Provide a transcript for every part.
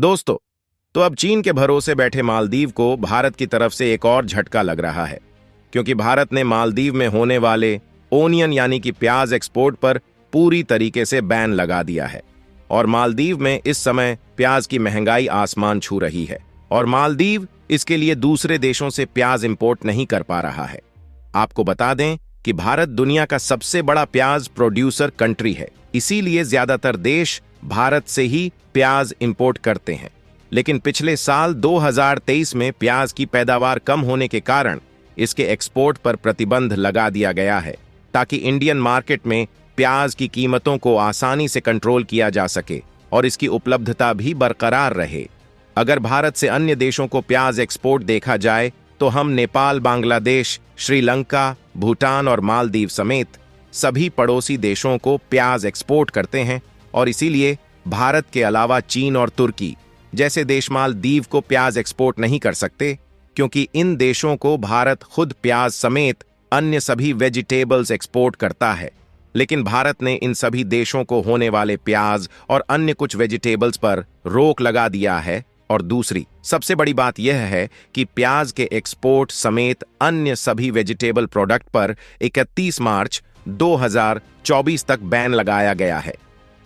दोस्तों, तो अब चीन के भरोसे बैठे मालदीव को भारत की तरफ से एक और झटका लग रहा है, क्योंकि भारत ने मालदीव में होने वाले ओनियन यानी कि प्याज एक्सपोर्ट पर पूरी तरीके से बैन लगा दिया है। और मालदीव में इस समय प्याज की महंगाई आसमान छू रही है और मालदीव इसके लिए दूसरे देशों से प्याज इंपोर्ट नहीं कर पा रहा है। आपको बता दें कि भारत दुनिया का सबसे बड़ा प्याज प्रोड्यूसर कंट्री है, इसीलिए ज्यादातर देश भारत से ही प्याज इंपोर्ट करते हैं। लेकिन पिछले साल 2023 में प्याज की पैदावार कम होने के कारण इसके एक्सपोर्ट पर प्रतिबंध लगा दिया गया है, ताकि इंडियन मार्केट में प्याज की कीमतों को आसानी से कंट्रोल किया जा सके और इसकी उपलब्धता भी बरकरार रहे। अगर भारत से अन्य देशों को प्याज एक्सपोर्ट देखा जाए तो हम नेपाल, बांग्लादेश, श्रीलंका, भूटान और मालदीव समेत सभी पड़ोसी देशों को प्याज एक्सपोर्ट करते हैं और इसीलिए भारत के अलावा चीन और तुर्की जैसे देश मालदीव को प्याज एक्सपोर्ट नहीं कर सकते, क्योंकि इन देशों को भारत खुद प्याज समेत अन्य सभी वेजिटेबल्स एक्सपोर्ट करता है। लेकिन भारत ने इन सभी देशों को होने वाले प्याज और अन्य कुछ वेजिटेबल्स पर रोक लगा दिया है। और दूसरी सबसे बड़ी बात यह है कि प्याज के एक्सपोर्ट समेत अन्य सभी वेजिटेबल प्रोडक्ट पर 31 मार्च 2024 तक बैन लगाया गया है।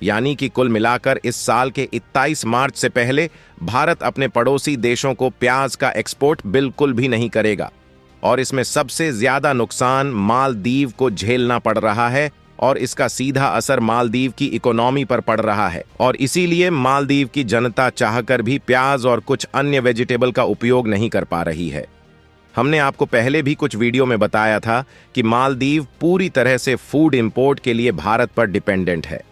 यानी कि कुल मिलाकर इस साल के 27 मार्च से पहले भारत अपने पड़ोसी देशों को प्याज का एक्सपोर्ट बिल्कुल भी नहीं करेगा। और इसमें सबसे ज्यादा नुकसान मालदीव को झेलना पड़ रहा है और इसका सीधा असर मालदीव की इकोनॉमी पर पड़ रहा है। और इसीलिए मालदीव की जनता चाहकर भी प्याज और कुछ अन्य वेजिटेबल का उपयोग नहीं कर पा रही है। हमने आपको पहले भी कुछ वीडियो में बताया था कि मालदीव पूरी तरह से फूड इंपोर्ट के लिए भारत पर डिपेंडेंट है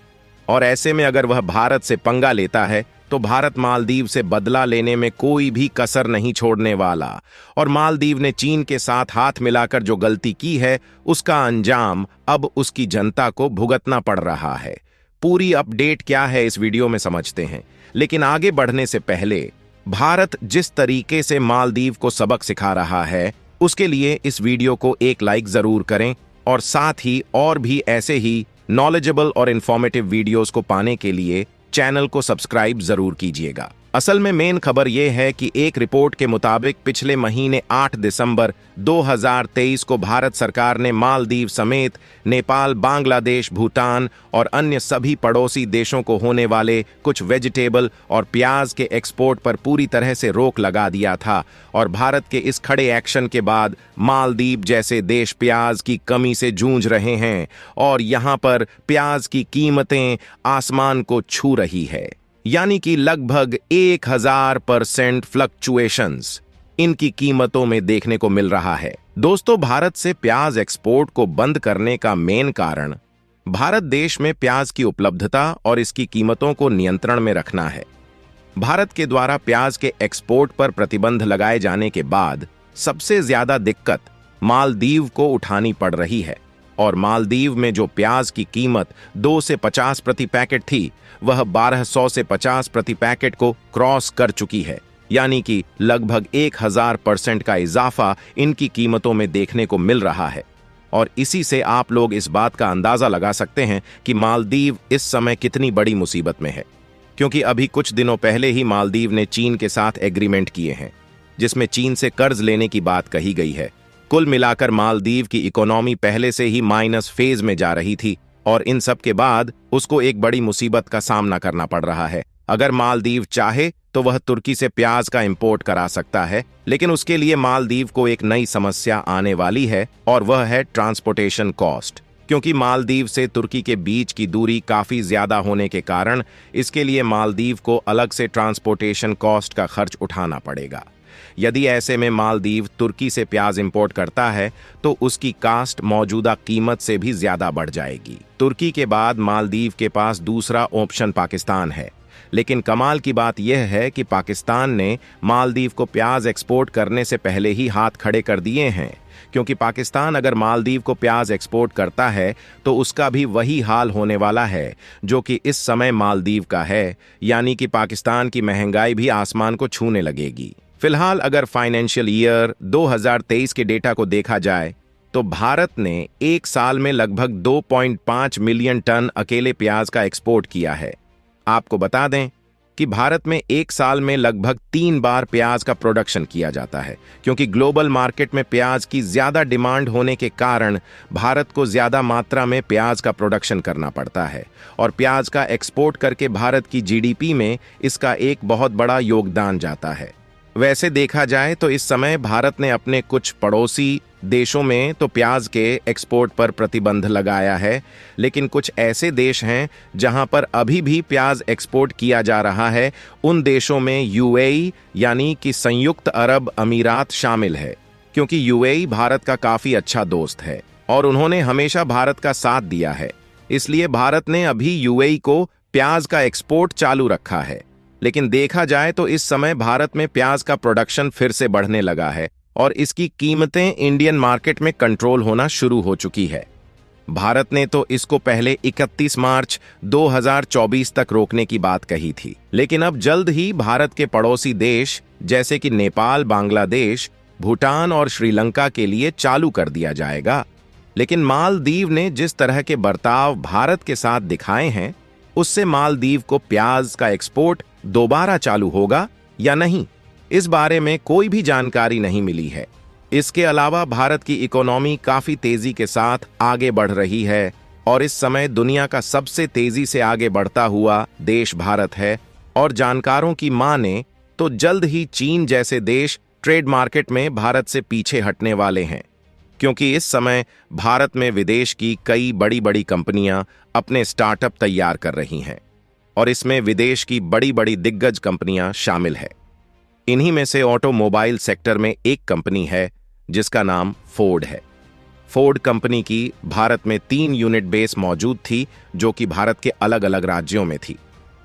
और ऐसे में अगर वह भारत से पंगा लेता है तो भारत मालदीव से बदला लेने में कोई भी कसर नहीं छोड़ने वाला। और मालदीव ने चीन के साथ हाथ मिलाकर जो गलती की है उसका अंजाम अब उसकी जनता को भुगतना पड़ रहा है। पूरी अपडेट क्या है इस वीडियो में समझते हैं, लेकिन आगे बढ़ने से पहले भारत जिस तरीके से मालदीव को सबक सिखा रहा है उसके लिए इस वीडियो को एक लाइक जरूर करें और साथ ही और भी ऐसे ही नॉलेजेबल और इंफॉर्मेटिव वीडियोस को पाने के लिए चैनल को सब्सक्राइब जरूर कीजिएगा। असल में मेन खबर यह है कि एक रिपोर्ट के मुताबिक पिछले महीने 8 दिसंबर 2023 को भारत सरकार ने मालदीव समेत नेपाल, बांग्लादेश, भूटान और अन्य सभी पड़ोसी देशों को होने वाले कुछ वेजिटेबल और प्याज के एक्सपोर्ट पर पूरी तरह से रोक लगा दिया था। और भारत के इस खड़े एक्शन के बाद मालदीव जैसे देश प्याज की कमी से जूझ रहे हैं और यहाँ पर प्याज की कीमतें आसमान को छू रही है, यानी कि लगभग 1000% फ्लक्चुएशंस इनकी कीमतों में देखने को मिल रहा है। दोस्तों, भारत से प्याज एक्सपोर्ट को बंद करने का मेन कारण भारत देश में प्याज की उपलब्धता और इसकी कीमतों को नियंत्रण में रखना है। भारत के द्वारा प्याज के एक्सपोर्ट पर प्रतिबंध लगाए जाने के बाद सबसे ज्यादा दिक्कत मालदीव को उठानी पड़ रही है और मालदीव में जो प्याज की कीमत 2 से 50 प्रति पैकेट थी वह 1200 से 50 प्रति पैकेट को क्रॉस कर चुकी है, यानी कि लगभग 1000% का इजाफा इनकी कीमतों में देखने को मिल रहा है। और इसी से आप लोग इस बात का अंदाजा लगा सकते हैं कि मालदीव इस समय कितनी बड़ी मुसीबत में है, क्योंकि अभी कुछ दिनों पहले ही मालदीव ने चीन के साथ एग्रीमेंट किए हैं जिसमें चीन से कर्ज लेने की बात कही गई है। कुल मिलाकर मालदीव की इकोनॉमी पहले से ही माइनस फेज में जा रही थी और इन सब के बाद उसको एक बड़ी मुसीबत का सामना करना पड़ रहा है। अगर मालदीव चाहे तो वह तुर्की से प्याज का इंपोर्ट करा सकता है, लेकिन उसके लिए मालदीव को एक नई समस्या आने वाली है और वह है ट्रांसपोर्टेशन कॉस्ट, क्योंकि मालदीव से तुर्की के बीच की दूरी काफी ज्यादा होने के कारण इसके लिए मालदीव को अलग से ट्रांसपोर्टेशन कॉस्ट का खर्च उठाना पड़ेगा। यदि ऐसे में मालदीव तुर्की से प्याज इंपोर्ट करता है तो उसकी कास्ट मौजूदा कीमत से भी ज्यादा बढ़ जाएगी। तुर्की के बाद मालदीव के पास दूसरा ऑप्शन पाकिस्तान है, लेकिन कमाल की बात यह है कि पाकिस्तान ने मालदीव को प्याज एक्सपोर्ट करने से पहले ही हाथ खड़े कर दिए हैं, क्योंकि पाकिस्तान अगर मालदीव को प्याज एक्सपोर्ट करता है तो उसका भी वही हाल होने वाला है जो कि इस समय मालदीव का है, यानी कि पाकिस्तान की महंगाई भी आसमान को छूने लगेगी। फिलहाल अगर फाइनेंशियल ईयर 2023 के डेटा को देखा जाए तो भारत ने एक साल में लगभग 2.5 मिलियन टन अकेले प्याज का एक्सपोर्ट किया है। आपको बता दें कि कि भारत में एक साल में लगभग 3 बार प्याज का प्रोडक्शन किया जाता है, क्योंकि ग्लोबल मार्केट में प्याज की ज्यादा डिमांड होने के कारण भारत को ज्यादा मात्रा में प्याज का प्रोडक्शन करना पड़ता है और प्याज का एक्सपोर्ट करके भारत की जीडीपी में इसका एक बहुत बड़ा योगदान जाता है। वैसे देखा जाए तो इस समय भारत ने अपने कुछ पड़ोसी देशों में तो प्याज के एक्सपोर्ट पर प्रतिबंध लगाया है, लेकिन कुछ ऐसे देश हैं जहां पर अभी भी प्याज एक्सपोर्ट किया जा रहा है। उन देशों में यूएई यानी कि संयुक्त अरब अमीरात शामिल है, क्योंकि यूएई भारत का काफी अच्छा दोस्त है और उन्होंने हमेशा भारत का साथ दिया है। इसलिए भारत ने अभी यूएई को प्याज का एक्सपोर्ट चालू रखा है। लेकिन देखा जाए तो इस समय भारत में प्याज का प्रोडक्शन फिर से बढ़ने लगा है और इसकी कीमतें इंडियन मार्केट में कंट्रोल होना शुरू हो चुकी है। भारत ने तो इसको पहले 31 मार्च 2024 तक रोकने की बात कही थी, लेकिन अब जल्द ही भारत के पड़ोसी देश जैसे कि नेपाल, बांग्लादेश, भूटान और श्रीलंका के लिए चालू कर दिया जाएगा। लेकिन मालदीव ने जिस तरह के बर्ताव भारत के साथ दिखाए हैं, उससे मालदीव को प्याज का एक्सपोर्ट दोबारा चालू होगा या नहीं, इस बारे में कोई भी जानकारी नहीं मिली है। इसके अलावा भारत की इकोनॉमी काफी तेजी के साथ आगे बढ़ रही है और इस समय दुनिया का सबसे तेजी से आगे बढ़ता हुआ देश भारत है और जानकारों की माने तो जल्द ही चीन जैसे देश ट्रेड मार्केट में भारत से पीछे हटने वाले हैं, क्योंकि इस समय भारत में विदेश की कई बड़ी बड़ी कंपनियां अपने स्टार्टअप तैयार कर रही हैं और इसमें विदेश की बड़ी बड़ी दिग्गज कंपनियां शामिल है। इन्हीं में से ऑटोमोबाइल सेक्टर में एक कंपनी है जिसका नाम फोर्ड है। फोर्ड कंपनी की भारत में 3 यूनिट बेस मौजूद थी जो कि भारत के अलग अलग राज्यों में थी,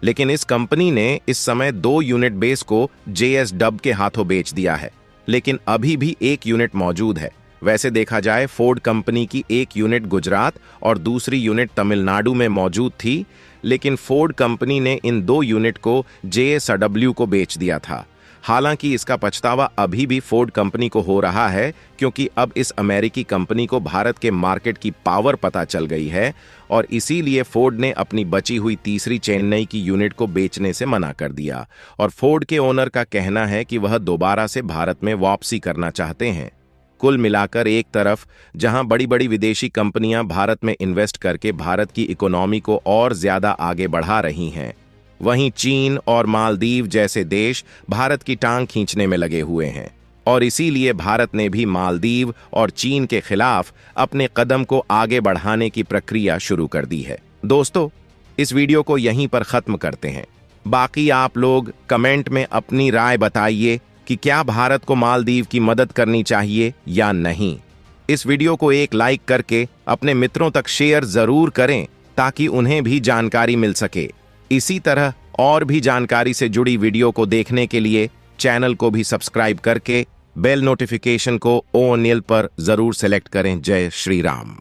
लेकिन इस कंपनी ने इस समय 2 यूनिट बेस को JSW के हाथों बेच दिया है, लेकिन अभी भी 1 यूनिट मौजूद है। वैसे देखा जाए फोर्ड कंपनी की 1 यूनिट गुजरात और दूसरी यूनिट तमिलनाडु में मौजूद थी, लेकिन फोर्ड कंपनी ने इन 2 यूनिट को JSW को बेच दिया था। हालांकि इसका पछतावा अभी भी फोर्ड कंपनी को हो रहा है, क्योंकि अब इस अमेरिकी कंपनी को भारत के मार्केट की पावर पता चल गई है और इसीलिए फोर्ड ने अपनी बची हुई तीसरी चेन्नई की यूनिट को बेचने से मना कर दिया और फोर्ड के ओनर का कहना है कि वह दोबारा से भारत में वापसी करना चाहते हैं। कुल मिलाकर एक तरफ जहां बड़ी बड़ी विदेशी कंपनियां भारत में इन्वेस्ट करके भारत की इकोनॉमी को और ज्यादा आगे बढ़ा रही हैं, वहीं चीन और मालदीव जैसे देश भारत की टांग खींचने में लगे हुए हैं और इसीलिए भारत ने भी मालदीव और चीन के खिलाफ अपने कदम को आगे बढ़ाने की प्रक्रिया शुरू कर दी है। दोस्तों, इस वीडियो को यहीं पर खत्म करते हैं। बाकी आप लोग कमेंट में अपनी राय बताइए कि क्या भारत को मालदीव की मदद करनी चाहिए या नहीं। इस वीडियो को एक लाइक करके अपने मित्रों तक शेयर जरूर करें ताकि उन्हें भी जानकारी मिल सके। इसी तरह और भी जानकारी से जुड़ी वीडियो को देखने के लिए चैनल को भी सब्सक्राइब करके बेल नोटिफिकेशन को ऑल पर जरूर सेलेक्ट करें। जय श्री राम।